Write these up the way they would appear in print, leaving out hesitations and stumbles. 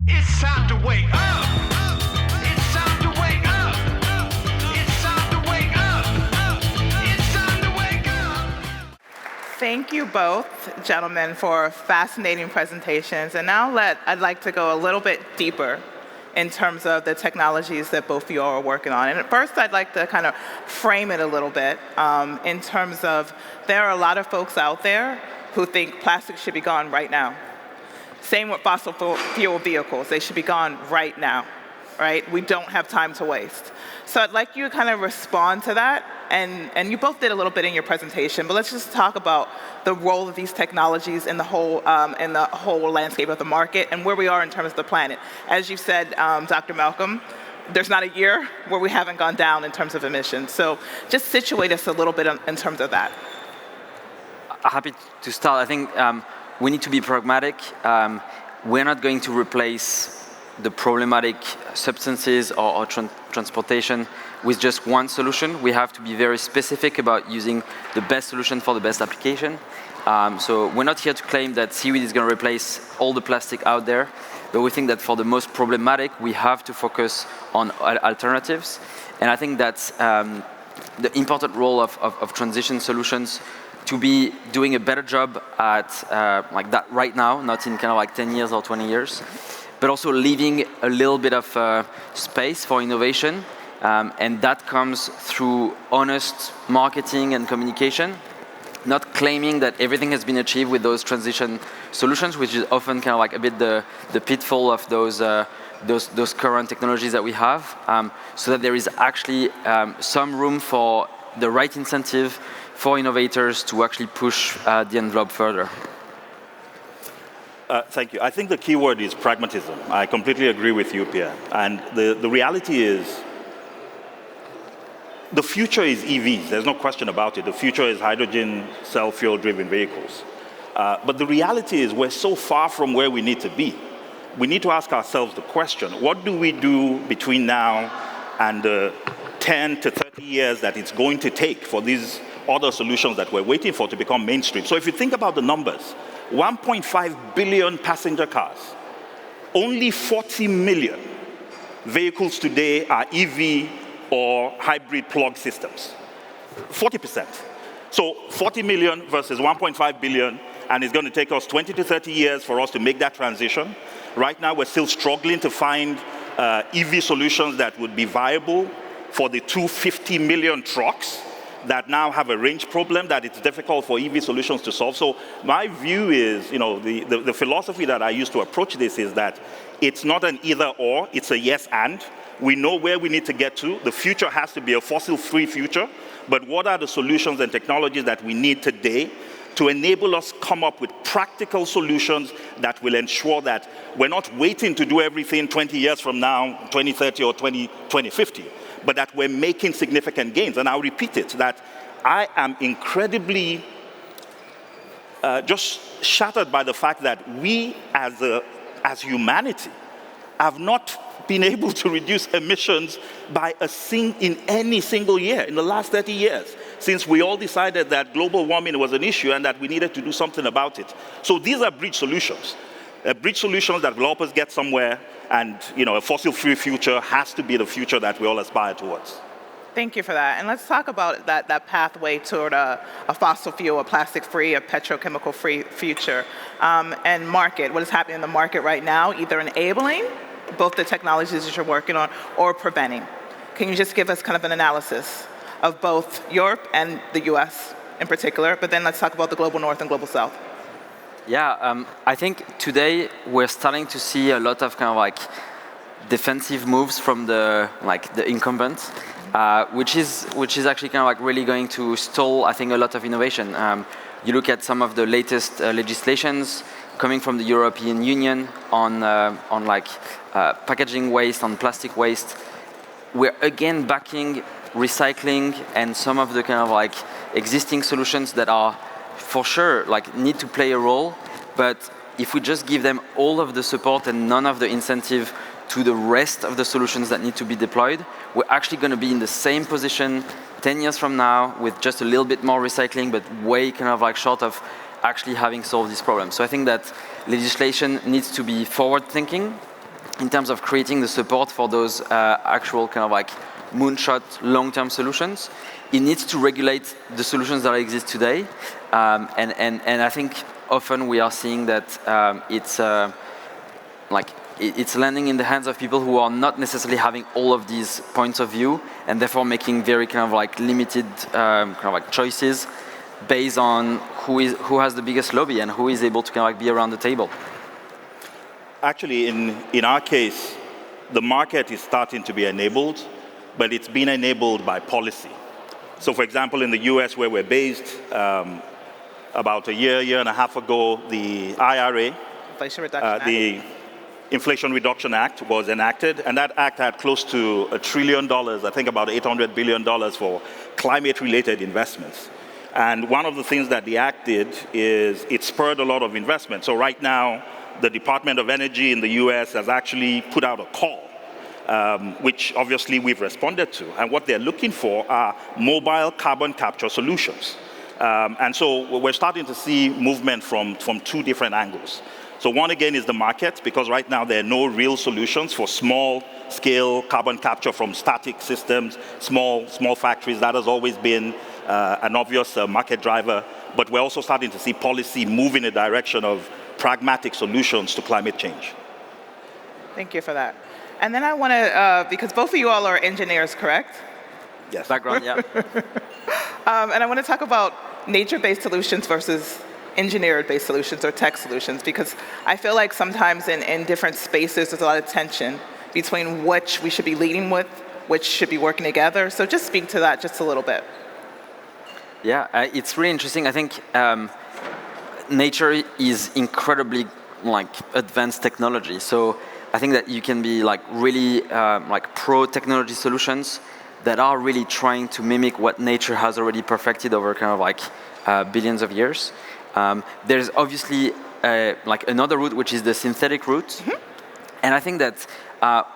It's time to wake up. It's time to wake up. It's time to wake up. It's time to wake up. Thank you both, gentlemen, for fascinating presentations. And now I'd like to go a little bit deeper in terms of the technologies that both of you all are working on. And at first, I'd like to kind of frame it a little bit in terms of there are a lot of folks out there who think plastic should be gone right now. Same with fossil fuel vehicles. They should be gone right now, right? We don't have time to waste. So I'd like you to kind of respond to that. And you both did a little bit in your presentation, but let's just talk about the role of these technologies in the whole landscape of the market and where we are in terms of the planet. As you said, Dr. Malcolm, there's not a year where we haven't gone down in terms of emissions. So just situate us a little bit in terms of that. Happy to start. I think we need to be pragmatic. We're not going to replace the problematic substances or transportation with just one solution. We have to be very specific about using the best solution for the best application. So we're not here to claim that seaweed is going to replace all the plastic out there, but we think that for the most problematic, we have to focus on alternatives. And I think that's the important role of transition solutions to be doing a better job at like that right now, not in kind of like 10 years or 20 years, but also leaving a little bit of space for innovation. And that comes through honest marketing and communication, not claiming that everything has been achieved with those transition solutions, which is often kind of like a bit the pitfall of those current technologies that we have, so that there is actually some room for the right incentive for innovators to actually push the envelope further. Thank you. I think the key word is pragmatism. I completely agree with you, Pierre. And the reality is, the future is EVs. There's no question about it. The future is hydrogen, cell fuel-driven vehicles. But the reality is we're so far from where we need to be. We need to ask ourselves the question, what do we do between now and the 10 to 30 years that it's going to take for these other solutions that we're waiting for to become mainstream? So if you think about the numbers, 1.5 billion passenger cars, only 40 million vehicles today are EV or hybrid plug systems. 40%. So 40 million versus 1.5 billion, and it's going to take us 20 to 30 years for us to make that transition. Right now, we're still struggling to find EV solutions that would be viable for the 250 million trucks that now have a range problem that it's difficult for EV solutions to solve. So my view is, the philosophy that I use to approach this is that it's not an either or, it's a yes and. We know where we need to get to. The future has to be a fossil-free future, but what are the solutions and technologies that we need today to enable us come up with practical solutions that will ensure that we're not waiting to do everything 20 years from now, 2030 or 2050, but that we're making significant gains. And I'll repeat it, that I am incredibly just shattered by the fact that we as humanity have not been able to reduce emissions by in any single year in the last 30 years, since we all decided that global warming was an issue and that we needed to do something about it. So these are bridge solutions that will help us get somewhere, and a fossil-free future has to be the future that we all aspire towards. Thank you for that. And let's talk about that pathway toward a fossil fuel, a plastic-free, a petrochemical-free future. And market, what is happening in the market right now, either enabling both the technologies that you're working on or preventing. Can you just give us kind of an analysis of both Europe and the US in particular, but then let's talk about the global north and global south. Yeah, I think today we're starting to see a lot of kind of like defensive moves from the incumbents, which is actually kind of like really going to stall, I think, a lot of innovation. You look at some of the latest legislations coming from the European Union on packaging waste, on plastic waste. We're again backing recycling and some of the kind of like existing solutions that are for sure need to play a role, but if we just give them all of the support and none of the incentive to the rest of the solutions that need to be deployed, we're actually going to be in the same position 10 years from now with just a little bit more recycling, but way kind of like short of actually having solved this problem. So I think that legislation needs to be forward-thinking, in terms of creating the support for those actual kind of like moonshot long-term solutions, it needs to regulate the solutions that exist today. And I think often we are seeing that it's landing in the hands of people who are not necessarily having all of these points of view, and therefore making very kind of like limited kind of like choices based on who has the biggest lobby and who is able to kind of like be around the table. Actually, in our case, the market is starting to be enabled, but it's been enabled by policy. So for example, in the US where we're based, about a year and a half ago, the IRA, Inflation Reduction Act. the Inflation Reduction Act was enacted, and that act had close to $1 trillion, I think about $800 billion for climate-related investments. And one of the things that the act did is it spurred a lot of investment. So right now, the Department of Energy in the US has actually put out a call, which obviously we've responded to. And what they're looking for are mobile carbon capture solutions. And so we're starting to see movement from two different angles. So one, again, is the market, because right now there are no real solutions for small-scale carbon capture from static systems, small factories. That has always been an obvious market driver. But we're also starting to see policy move in a direction of pragmatic solutions to climate change. Thank you for that. And then I want to, because both of you all are engineers, correct? Yes. Background, yeah. And I want to talk about nature-based solutions versus engineered-based solutions or tech solutions, because I feel like sometimes in different spaces there's a lot of tension between which we should be leading with, which should be working together. So just speak to that just a little bit. Yeah, it's really interesting. I think nature is incredibly like advanced technology. So I think that you can be like really like pro technology solutions that are really trying to mimic what nature has already perfected over kind of like billions of years. There's obviously like another route, which is the synthetic route. Mm-hmm. And I think that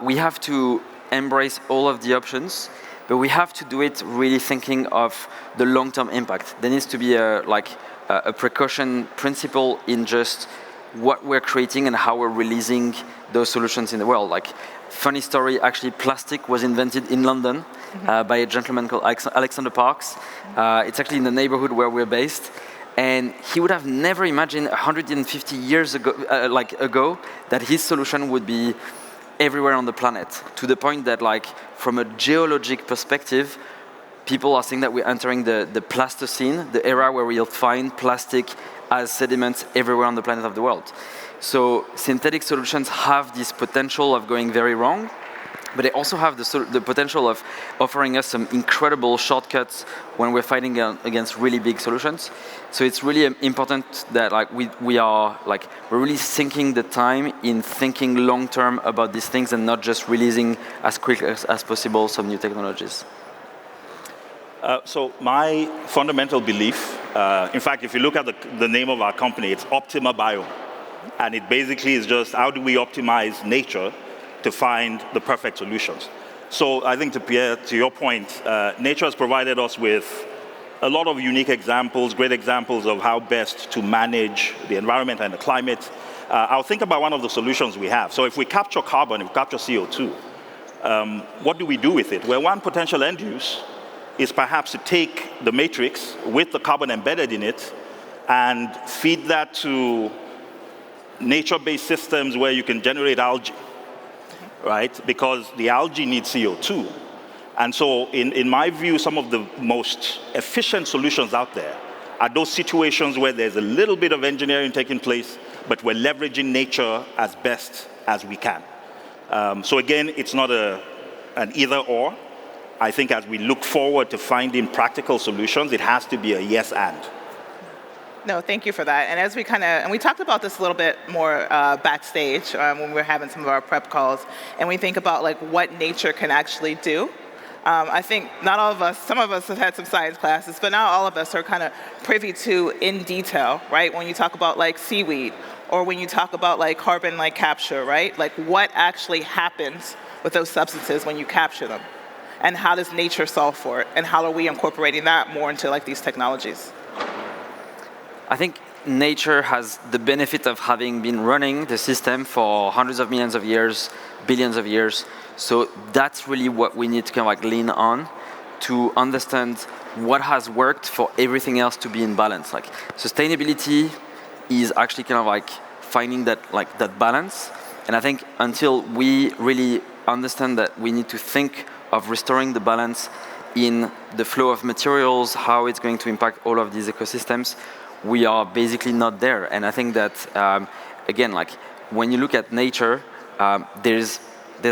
we have to embrace all of the options, but we have to do it really thinking of the long-term impact. There needs to be a precaution principle in just what we're creating and how we're releasing those solutions in the world. Like, funny story, actually, plastic was invented in London by a gentleman called Alexander Parks. It's actually in the neighborhood where we're based. And he would have never imagined 150 years ago, ago that his solution would be everywhere on the planet, to the point that, like, from a geologic perspective, people are saying that we're entering the Pleistocene, the era where we'll find plastic as sediments everywhere on the planet of the world. So synthetic solutions have this potential of going very wrong, but they also have the potential of offering us some incredible shortcuts when we're fighting against really big solutions. So it's really important that we're really sinking the time in thinking long term about these things and not just releasing as quick as possible some new technologies. So my fundamental belief, in fact, if you look at the name of our company, it's Optima Bio. And it basically is just how do we optimize nature to find the perfect solutions. So I think, to Pierre, to your point, nature has provided us with a lot of unique examples, great examples of how best to manage the environment and the climate. I'll think about one of the solutions we have. So if we capture carbon, if we capture CO2, what do we do with it? Well, one potential end use is perhaps to take the matrix with the carbon embedded in it and feed that to nature-based systems where you can generate algae, right? Because the algae needs CO2. And so in my view, some of the most efficient solutions out there are those situations where there's a little bit of engineering taking place, but we're leveraging nature as best as we can. So again, it's not an either or. I think as we look forward to finding practical solutions, it has to be a yes and. No, thank you for that. And as we talked about this a little bit more backstage when we were having some of our prep calls, and we think about like what nature can actually do. I think not all of us, some of us have had some science classes, but not all of us are kind of privy to in detail, right? When you talk about like seaweed, or when you talk about like carbon like capture, right? Like what actually happens with those substances when you capture them, and how does nature solve for it, and how are we incorporating that more into like these technologies? I think nature has the benefit of having been running the system for hundreds of millions of years, billions of years. So that's really what we need to kind of like lean on to understand what has worked for everything else to be in balance. Like sustainability is actually kind of like finding that balance. And I think until we really understand that we need to think of restoring the balance in the flow of materials, how it's going to impact all of these ecosystems, we are basically not there. And I think that, again, like when you look at nature, there's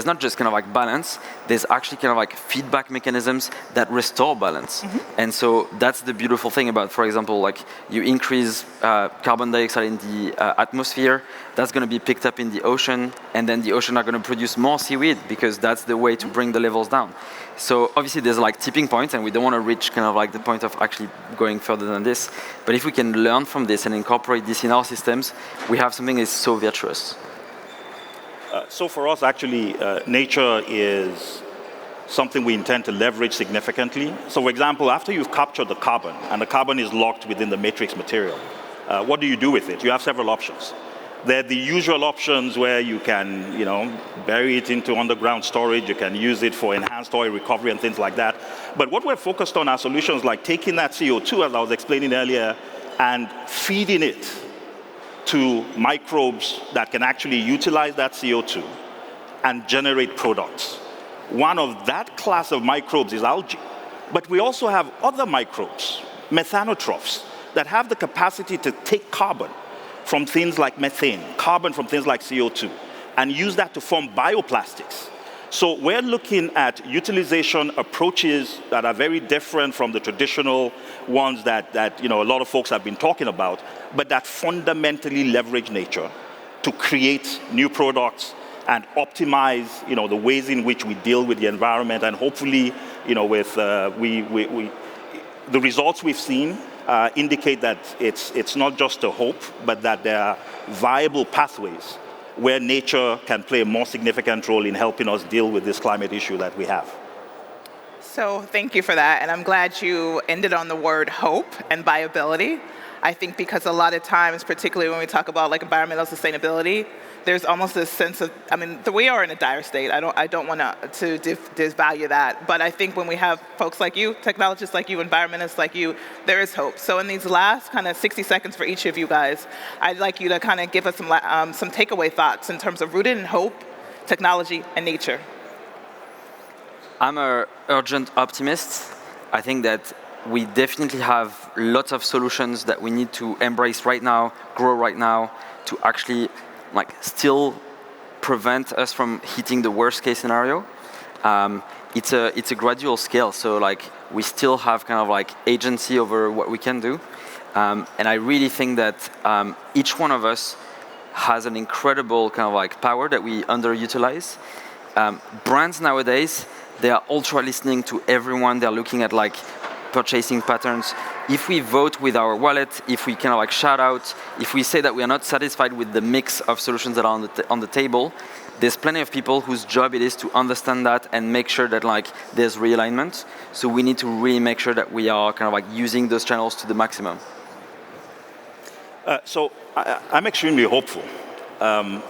not just kind of like balance, there's actually kind of like feedback mechanisms that restore balance. And so that's the beautiful thing about, for example, like you increase carbon dioxide in the atmosphere, that's going to be picked up in the ocean, and then the ocean are going to produce more seaweed because that's the way to bring the levels down. So obviously there's like tipping points, and we don't want to reach kind of like the point of actually going further than this. But if we can learn from this and incorporate this in our systems, we have something that is so virtuous. So for us, actually, nature is something we intend to leverage significantly. So for example, after you've captured the carbon, and the carbon is locked within the matrix material, what do you do with it? You have several options. There are the usual options where you can, bury it into underground storage, you can use it for enhanced oil recovery and things like that. But what we're focused on are solutions like taking that CO2, as I was explaining earlier, and feeding it to microbes that can actually utilize that CO2 and generate products. One of that class of microbes is algae. But we also have other microbes, methanotrophs, that have the capacity to take carbon from things like methane, carbon from things like CO2, and use that to form bioplastics. So we're looking at utilization approaches that are very different from the traditional ones that a lot of folks have been talking about, but that fundamentally leverage nature to create new products and optimize, the ways in which we deal with the environment. And hopefully, with the results we've seen indicate that it's not just a hope, but that there are viable pathways where nature can play a more significant role in helping us deal with this climate issue that we have. So thank you for that, and I'm glad you ended on the word hope and viability. I think because a lot of times, particularly when we talk about like environmental sustainability, there's almost this sense of, we are in a dire state. I don't want to disvalue that, but I think when we have folks like you, technologists like you, environmentalists like you, there is hope. So in these last kind of 60 seconds for each of you guys, I'd like you to kind of give us some takeaway thoughts in terms of rooted in hope, technology, and nature. I'm an urgent optimist. I think that we definitely have lots of solutions that we need to embrace right now, grow right now, to actually still prevent us from hitting the worst case scenario. It's a gradual scale, so we still have kind of agency over what we can do. And I really think that each one of us has an incredible kind of power that we underutilize. Brands nowadays, they are ultra listening to everyone. They're looking at purchasing patterns. If we vote with our wallet, if we kind of shout out, if we say that we are not satisfied with the mix of solutions that are on the table, there's plenty of people whose job it is to understand that and make sure that there's realignment. So we need to really make sure that we are kind of using those channels to the maximum. So I'm extremely hopeful. And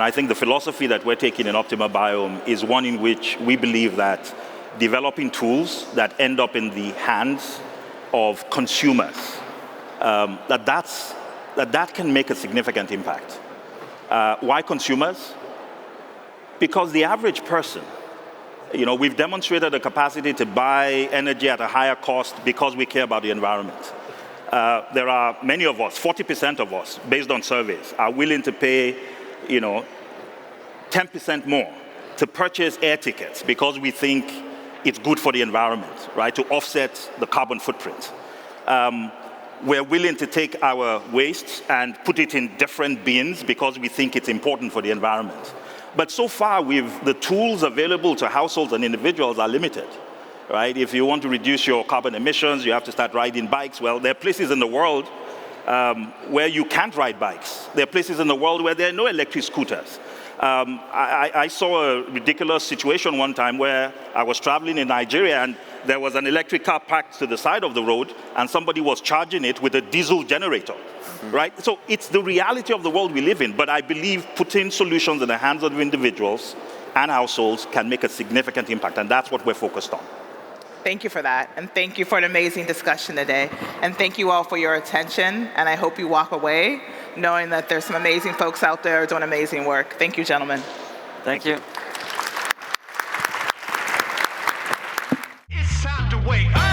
I think the philosophy that we're taking in Optima Biome is one in which we believe that developing tools that end up in the hands of consumers, that can make a significant impact. Why consumers? Because the average person, we've demonstrated a capacity to buy energy at a higher cost because we care about the environment. There are many of us, 40% of us, based on surveys, are willing to pay 10% more to purchase air tickets because we think it's good for the environment, right, to offset the carbon footprint. We're willing to take our waste and put it in different bins because we think it's important for the environment. But so far, the tools available to households and individuals are limited, right? If you want to reduce your carbon emissions, you have to start riding bikes. Well, there are places in the world where you can't ride bikes. There are places in the world where there are no electric scooters. I saw a ridiculous situation one time where I was traveling in Nigeria and there was an electric car parked to the side of the road and somebody was charging it with a diesel generator, right? So it's the reality of the world we live in, but I believe putting solutions in the hands of individuals and households can make a significant impact, and that's what we're focused on. Thank you for that, and thank you for an amazing discussion today. And thank you all for your attention, and I hope you walk away knowing that there's some amazing folks out there doing amazing work. Thank you, gentlemen. Thank you. It's time to wake up.